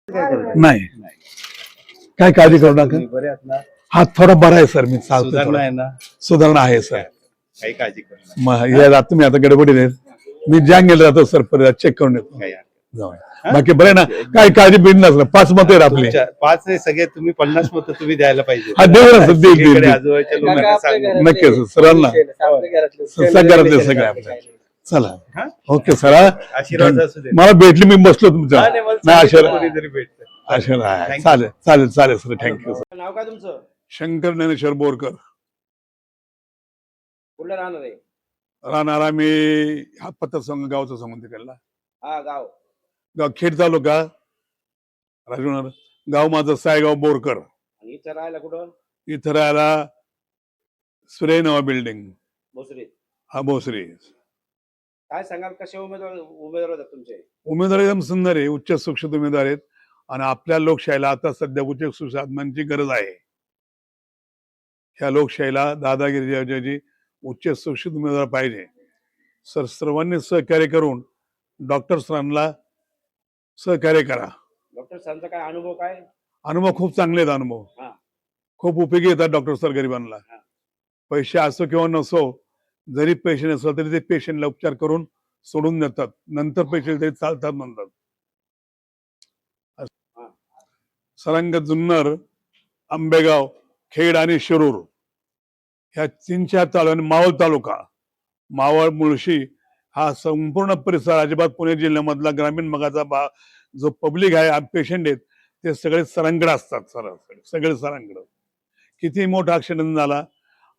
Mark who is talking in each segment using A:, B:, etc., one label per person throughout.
A: नाही काय काळजी करू नका.
B: बरे आहात ना?
A: हात थोडा बरा आहे सर. मी चालतो
B: सुधारणा
A: थोडा.
B: आहे ना?
A: सुधारणा आहे सर.
B: काही काळजी करू नका.
A: मग या तुम्ही आता गडबडीत आहेत. मी जंगल जातो सर, परत चेक करून येतो.
B: काही हरकत
A: जाऊया. बाकी बरे ना? काय काळजी बिन नसलं. 5 मत आहेत आपली.
B: तुमच्या 5 नाही, सगळे तुम्ही 50 मत तुम्ही द्यायला पाहिजे.
A: हा देऊ ना सर. देईल
B: सगळीकडे
A: देईल
B: आजूबाजूच्या लोकांना सांगू.
A: नक्की सर. सरांना सगळ्यातले सगळे आपले. चला
B: हा?
A: Okay sir.
B: आशीर्वाद असू दे.
A: मला भेटली, मी बसलो तुमच्या.
B: हा, नाही, मला
A: नाही
B: सांगितलं
A: आशीर्वाद.
B: कोणीतरी भेटतं.
A: आशीर्वाद.
B: Thank you.
A: चालेल चालेल चालेल सर. Thank you sir.
C: नाव काय तुमचं?
A: शंकर ज्ञानेश्वर बोरकर.
C: कुठलं राहणार आहे?
A: राहणारा मी हा पतसंघ गावचा संबंध तिकडला.
C: हा गाव
A: गाव खेड तालुका राजूनगर. गाव माझं सायगाव बोरकर.
C: आणि इथं राहायला कुठं?
A: इथं राहायला सुरे नवा बिल्डिंग.
C: भोसरीत.
A: हा भोसरी.
C: काय सांगाल, कसे उमेदवार होतात तुमचे?
A: उमेदवार एकदम सुंदर आहे. उच्च शिक्षित उमेदवार आहेत. आणि आपल्या लोकशाहीला आता सध्या उच्च शिक्षित आत्मांची गरज आहे. ह्या लोकशाहीला दादागिरी उच्च शिक्षित उमेदवार पाहिजे. सर सर्वांनी सहकार्य करून डॉक्टर सरांना सहकार्य करा.
C: डॉक्टर सरांचा काय अनुभव काय?
A: अनुभव खूप चांगले आहेत. अनुभव
C: हा.
A: खूप उपयोगी येतात डॉक्टर सर गरिबांना.
C: हा.
A: पैसे असो किंवा नसो, जरी पैसे नसले तरी ते पेशंटला उपचार करून सोडून देतात. नंतर पैसे तरी चालतात म्हणतात. सरंग, जुन्नर, आंबेगाव, खेड आणि शिरूर ह्या 3-4 तालुक्या, मावळ तालुका, मावळ, मुळशी हा संपूर्ण परिसर, अजिबात पुणे जिल्ह्यामधला ग्रामीण भागाचा जो पब्लिक आहे, पेशंट आहेत, ते सगळे सरांकडे असतात. सगळे सरांकडे. किती मोठा ऍक्सिडेंट झाला.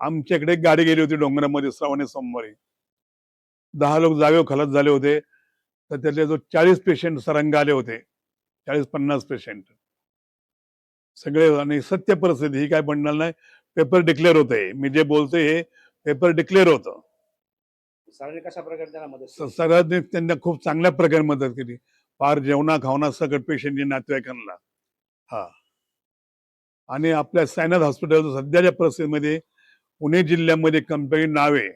A: आमच्याकडे गाडी गेली होती डोंगरामध्ये श्रावणी सोमवारी. 10 लोक जागेवर खलास झाले होते. तर त्यातले जो 40 पेशंट सरांग आले होते. 40-50 पेशंट सगळे. आणि सत्य परिस्थिती ही काय बनणार नाही. पेपर डिक्लेअर होते. मी जे बोलतोय हे पेपर डिक्लेअर होतं.
C: सरांनी कशा प्रकारे त्यांना मदत केली?
A: सरांनी त्यांना खूप चांगल्या प्रकारे मदत केली. फार जेवणा खावणा सगळं पेशंटच्या नातेवाईकांना. हा. आणि आपल्या सायनाथ हॉस्पिटल सध्याच्या परिस्थितीमध्ये पुणे जिल्ह्यामध्ये कंपनी नाव आहे.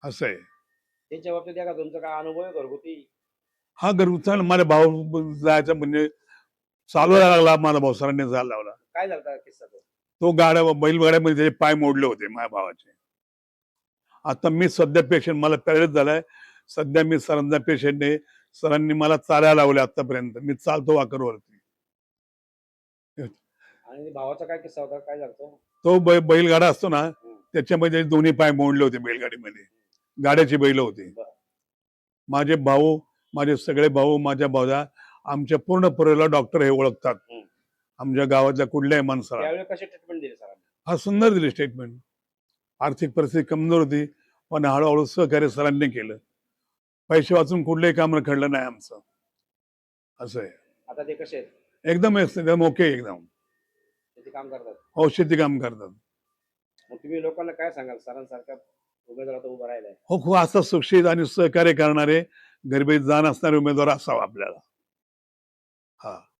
A: असं आहे.
C: त्यांच्या बाबतीत का तुमचा काय अनुभव आहे घरगुती?
A: हा घरगुती. माझा भाऊ जायचा म्हणजे चालवायला लागला. माझा भाऊ सरांनी जायला लावला.
C: काय झालं किस्सा तो?
A: तो बैलगाड्यामध्ये त्याचे पाय मोडले होते माझ्या भावाचे. आता मी सध्या पेशंट, मला पॅरेलाइज झालाय. सध्या मी सरांचा पेशंट आहे. सरांनी मला चालायला लावले आतापर्यंत. मी चालतो वाकरवरती.
C: आणि भावाचा काय किस्सा होता? काय झालं?
A: तो बैलगाडा असतो ना, त्याच्यामध्ये दोन्ही पाय मोडले होते बैलगाडीमध्ये. गाड्याची बैल होती. माझे भाऊ, माझे सगळे भाऊ, माझ्या भाऊजा, आमच्या पूर्ण परिवाराला डॉक्टर हे ओळखतात. आमच्या गावातल्या कुठल्याही माणसाला.
C: त्यावेळी कशी ट्रीटमेंट दिली सरांनी?
A: हा सुंदर दिली स्टेटमेंट. आर्थिक परिस्थिती कमजोर होती, पण हळूहळू सहकार्य सरांनी केलं. पैसे वाचून कुठलंही काम रखडलं नाही आमचं. असं आहे.
C: आता ते कसे आहेत?
A: एकदम ओके. एकदम
C: शेती काम करतात?
A: हो, शेती काम करतात.
C: मग तुम्ही लोकांना काय सांगाल, सरांसारख्या उमेदवारात उभं राहिलाय?
A: हो, खूप असं सुशिक्षित आणि सहकार्य करणारे, गरिबीत जाण असणारे उमेदवार असावा आपल्याला. हा.